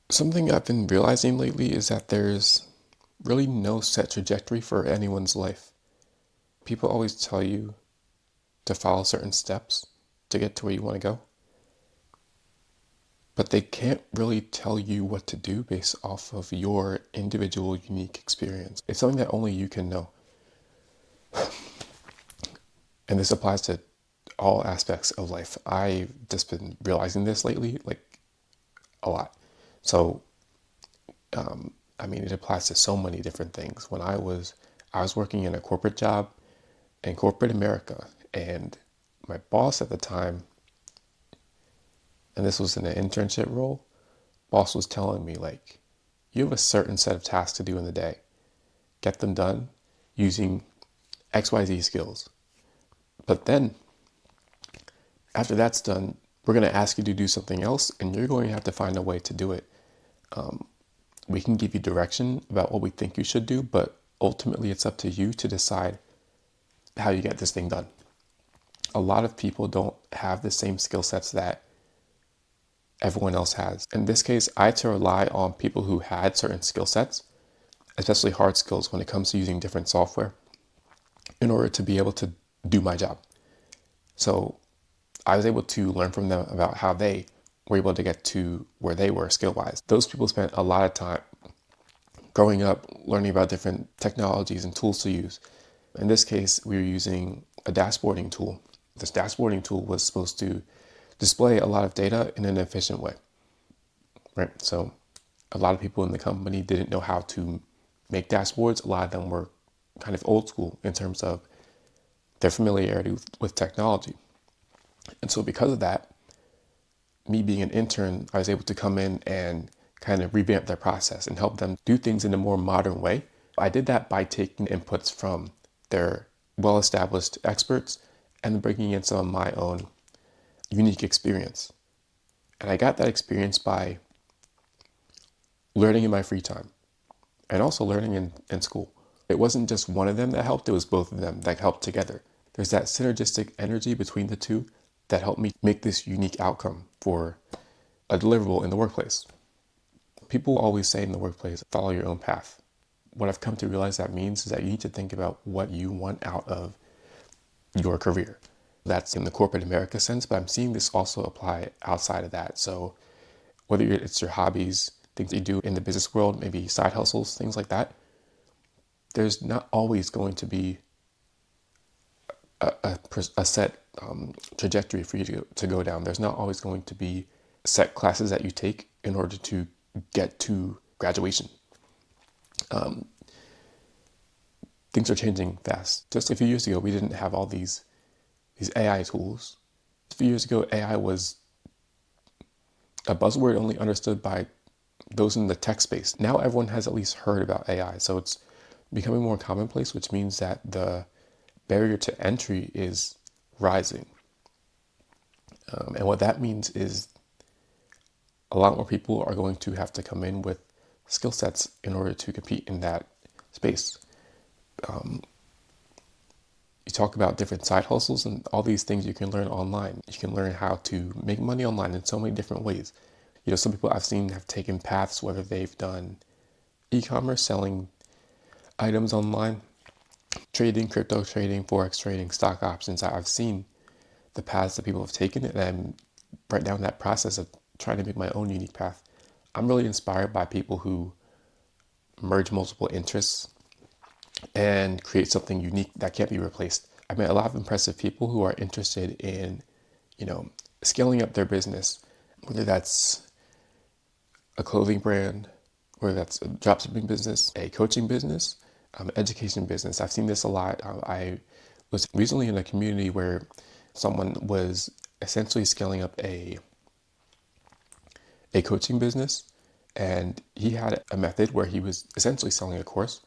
Something I've been realizing lately is that there's really no set trajectory for anyone's life. People always tell you to follow certain steps to get to where you want to go, but they can't really tell you what to do based off of your individual unique experience. It's something that only you can know. And this applies to all aspects of life. I've just been realizing this lately, like a lot. So, it applies to so many different things. I was working in a corporate job in corporate America, and my boss at the time, and this was in an internship role, boss was telling me like, you have a certain set of tasks to do in the day. Get them done using XYZ skills. But then after that's done, we're going to ask you to do something else, and you're going to have to find a way to do it. We can give you direction about what we think you should do, but ultimately it's up to you to decide how you get this thing done. A lot of people don't have the same skill sets that everyone else has. In this case, I had to rely on people who had certain skill sets, especially hard skills when it comes to using different software, in order to be able to do my job. So I was able to learn from them about how they were able to get to where they were skill-wise. Those people spent a lot of time growing up learning about different technologies and tools to use. In this case, we were using a dashboarding tool. This dashboarding tool was supposed to display a lot of data in an efficient way, right? So a lot of people in the company didn't know how to make dashboards. A lot of them were kind of old school in terms of their familiarity with technology. And so because of that, me being an intern, I was able to come in and kind of revamp their process and help them do things in a more modern way. I did that by taking inputs from their well-established experts and bringing in some of my own unique experience. And I got that experience by learning in my free time and also learning in school. It wasn't just one of them that helped, it was both of them that helped together. There's that synergistic energy between the two that helped me make this unique outcome for a deliverable in the workplace. People always say in the workplace, follow your own path. What I've come to realize that means is that you need to think about what you want out of your career. That's in the corporate America sense, but I'm seeing this also apply outside of that. So whether it's your hobbies, things you do in the business world, maybe side hustles, things like that, there's not always going to be a set trajectory for you to go down. There's not always going to be set classes that you take in order to get to graduation. Things are changing fast. Just a few years ago, we didn't have all these AI tools. A few years ago, AI was a buzzword only understood by those in the tech space. Now everyone has at least heard about AI, so it's becoming more commonplace, which means that the barrier to entry is rising. And what that means is a lot more people are going to have to come in with skill sets in order to compete in that space. You talk about different side hustles and all these things you can learn online. You can learn how to make money online in so many different ways. Some people I've seen have taken paths, whether they've done e-commerce, selling items online, trading, crypto trading, forex trading, stock options. I've seen the paths that people have taken, and I'm right down that process of trying to make my own unique path. I'm really inspired by people who merge multiple interests and create something unique that can't be replaced. I met a lot of impressive people who are interested in, scaling up their business, whether that's a clothing brand, whether that's a dropshipping business, a coaching business, education business. I've seen this a lot. I was recently in a community where someone was essentially scaling up a coaching business, and he had a method where he was essentially selling a course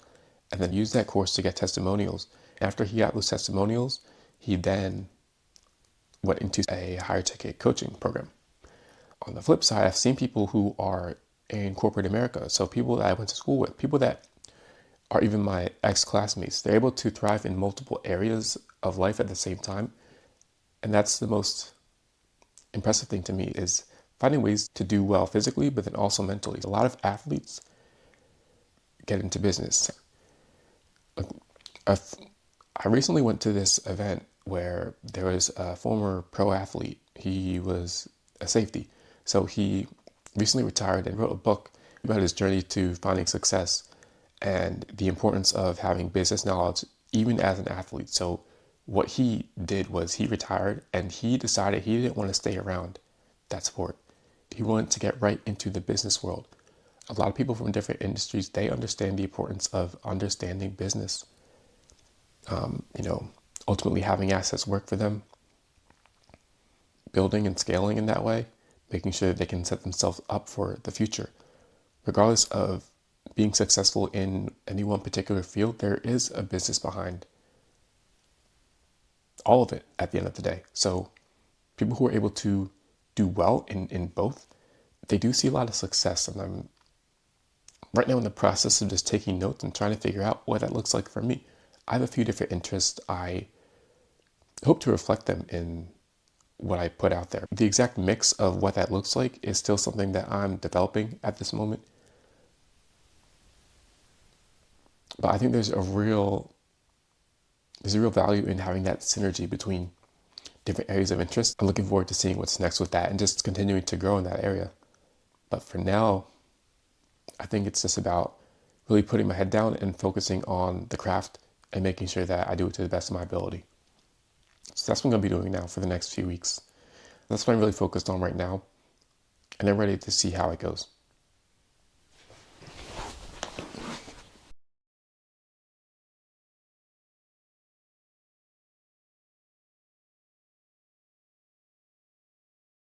and then used that course to get testimonials. After he got those testimonials, he then went into a higher ticket coaching program. On the flip side, I've seen people who are in corporate America, so people that I went to school with, people that are even my ex-classmates. They're able to thrive in multiple areas of life at the same time. And that's the most impressive thing to me, is finding ways to do well physically, but then also mentally. A lot of athletes get into business. I recently went to this event where there was a former pro athlete. He was a safety. So he recently retired and wrote a book about his journey to finding success and the importance of having business knowledge even as an athlete. So what he did was he retired and he decided he didn't want to stay around that sport. He wanted to get right into the business world. A lot of people from different industries, they understand the importance of understanding business. Ultimately having assets work for them, building and scaling in that way, making sure that they can set themselves up for the future. Regardless of being successful in any one particular field, there is a business behind all of it at the end of the day. So people who are able to do well in both, they do see a lot of success. And I'm right now in the process of just taking notes and trying to figure out what that looks like for me. I have a few different interests. I hope to reflect them in what I put out there. The exact mix of what that looks like is still something that I'm developing at this moment. But I think there's a real value in having that synergy between different areas of interest. I'm looking forward to seeing what's next with that and just continuing to grow in that area. But for now, I think it's just about really putting my head down and focusing on the craft and making sure that I do it to the best of my ability. So that's what I'm going to be doing now for the next few weeks. That's what I'm really focused on right now. And I'm ready to see how it goes.